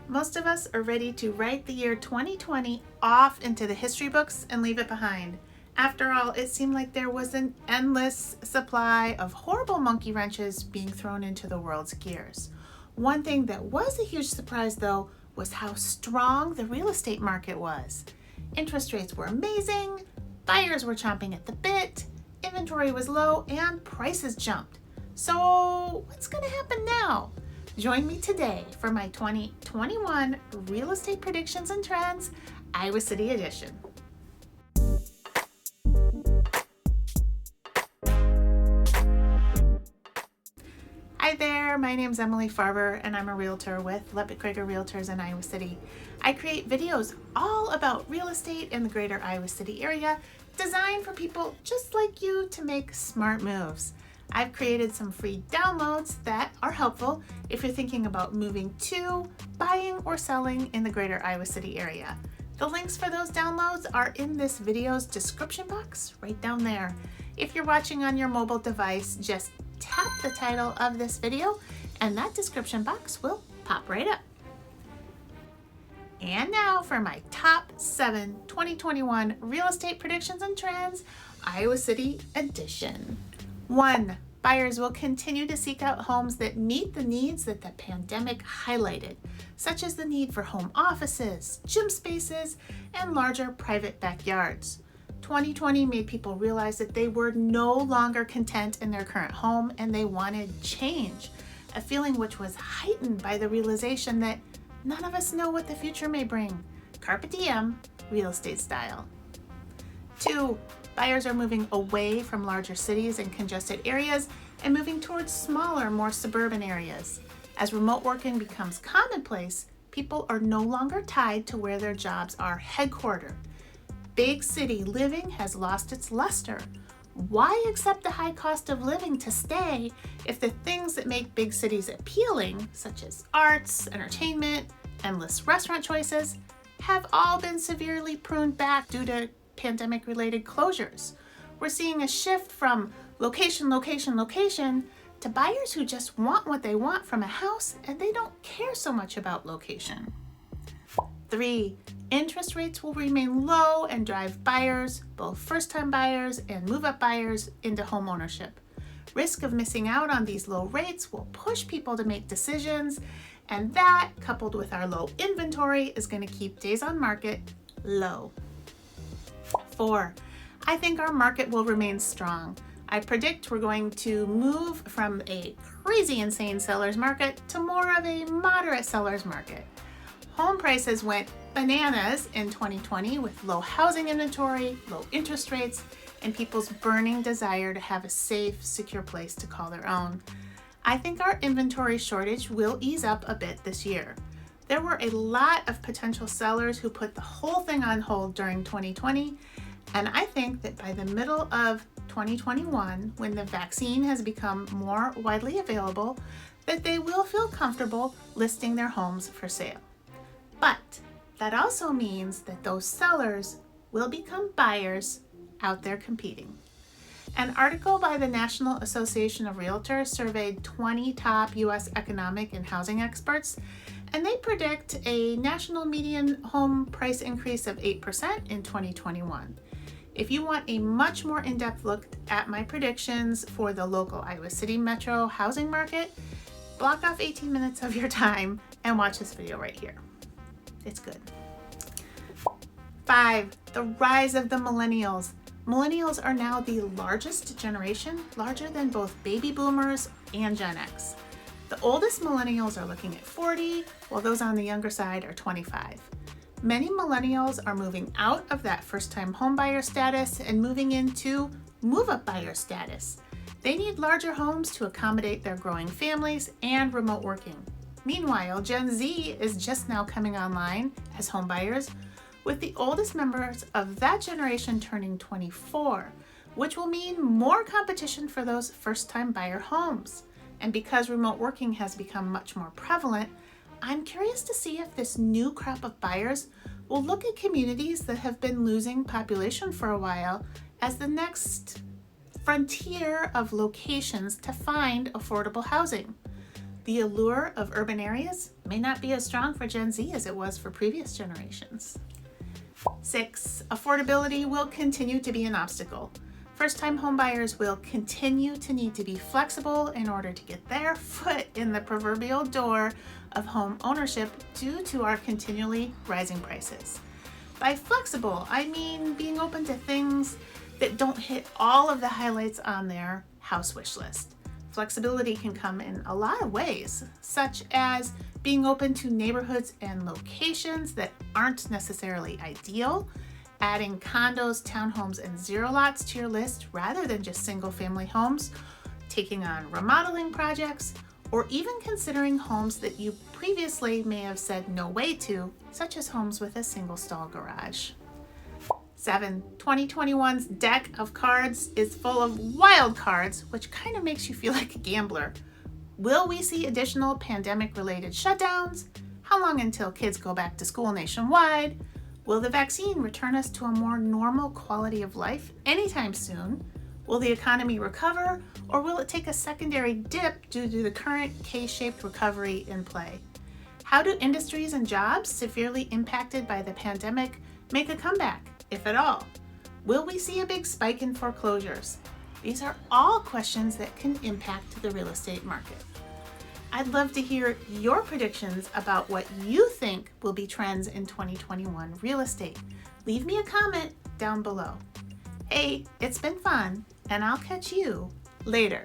Most of us are ready to write the year 2020 off into the history books and leave it behind. After all, it seemed like there was an endless supply of horrible monkey wrenches being thrown into the world's gears. One thing that was a huge surprise, though, was how strong the real estate market was. Interest rates were amazing, buyers were chomping at the bit, inventory was low, and prices jumped. So, what's going to happen now? Join me today for my 2021 Real Estate Predictions and Trends, Iowa City edition. Hi there, my name's Emily Farber and I'm a realtor with Lepic Crager Realtors in Iowa City. I create videos all about real estate in the greater Iowa City area, designed for people just like you to make smart moves. I've created some free downloads that are helpful if you're thinking about moving to, buying, or selling in the greater Iowa City area. The links for those downloads are in this video's description box right down there. If you're watching on your mobile device, just tap the title of this video and that description box will pop right up. And now for my top 7 2021 real estate predictions and trends, Iowa City edition. 1. Buyers will continue to seek out homes that meet the needs that the pandemic highlighted, such as the need for home offices, gym spaces, and larger private backyards. 2020 made people realize that they were no longer content in their current home and they wanted change, a feeling which was heightened by the realization that none of us know what the future may bring. Carpe diem, real estate style. 2. Buyers are moving away from larger cities and congested areas and moving towards smaller, more suburban areas. As remote working becomes commonplace, people are no longer tied to where their jobs are headquartered. Big city living has lost its luster. Why accept the high cost of living to stay if the things that make big cities appealing, such as arts, entertainment, endless restaurant choices, have all been severely pruned back due to pandemic-related closures? We're seeing a shift from location to buyers who just want what they want from a house and they don't care so much about location. 3. Interest rates will remain low and drive buyers, both first-time buyers and move-up buyers, into home ownership. Risk of missing out on these low rates will push people to make decisions, and that, coupled with our low inventory, is going to keep days on market low. 4. I think our market will remain strong. I predict we're going to move from a crazy insane seller's market to more of a moderate seller's market. Home prices went bananas in 2020 with low housing inventory, low interest rates, and people's burning desire to have a safe, secure place to call their own. I think our inventory shortage will ease up a bit this year. There were a lot of potential sellers who put the whole thing on hold during 2020, and I think that by the middle of 2021, when the vaccine has become more widely available, that they will feel comfortable listing their homes for sale. But that also means that those sellers will become buyers out there competing. An article by the National Association of Realtors surveyed 20 top U.S. economic and housing experts, and they predict a national median home price increase of 8% in 2021. If you want a much more in-depth look at my predictions for the local Iowa City metro housing market, block off 18 minutes of your time and watch this video right here. It's good. 5. The rise of the millennials. Millennials are now the largest generation, larger than both baby boomers and Gen X. The oldest millennials are looking at 40, while those on the younger side are 25. Many millennials are moving out of that first-time homebuyer status and moving into move-up buyer status. They need larger homes to accommodate their growing families and remote working. Meanwhile, Gen Z is just now coming online as homebuyers, with the oldest members of that generation turning 24, which will mean more competition for those first-time buyer homes. And because remote working has become much more prevalent, I'm curious to see if this new crop of buyers will look at communities that have been losing population for a while as the next frontier of locations to find affordable housing. The allure of urban areas may not be as strong for Gen Z as it was for previous generations. 6, affordability will continue to be an obstacle. First-time homebuyers will continue to need to be flexible in order to get their foot in the proverbial door of home ownership due to our continually rising prices. By flexible, I mean being open to things that don't hit all of the highlights on their house wish list. Flexibility can come in a lot of ways, such as being open to neighborhoods and locations that aren't necessarily ideal, adding condos, townhomes, and zero lots to your list rather than just single-family homes, taking on remodeling projects, or even considering homes that you previously may have said no way to, such as homes with a single-stall garage. 7, 2021's deck of cards is full of wild cards, which kind of makes you feel like a gambler. Will we see additional pandemic-related shutdowns? How long until kids go back to school nationwide? Will the vaccine return us to a more normal quality of life anytime soon? Will the economy recover, or will it take a secondary dip due to the current K-shaped recovery in play? How do industries and jobs severely impacted by the pandemic make a comeback, if at all? Will we see a big spike in foreclosures? These are all questions that can impact the real estate market. I'd love to hear your predictions about what you think will be trends in 2021 real estate. Leave me a comment down below. Hey, it's been fun, and I'll catch you later.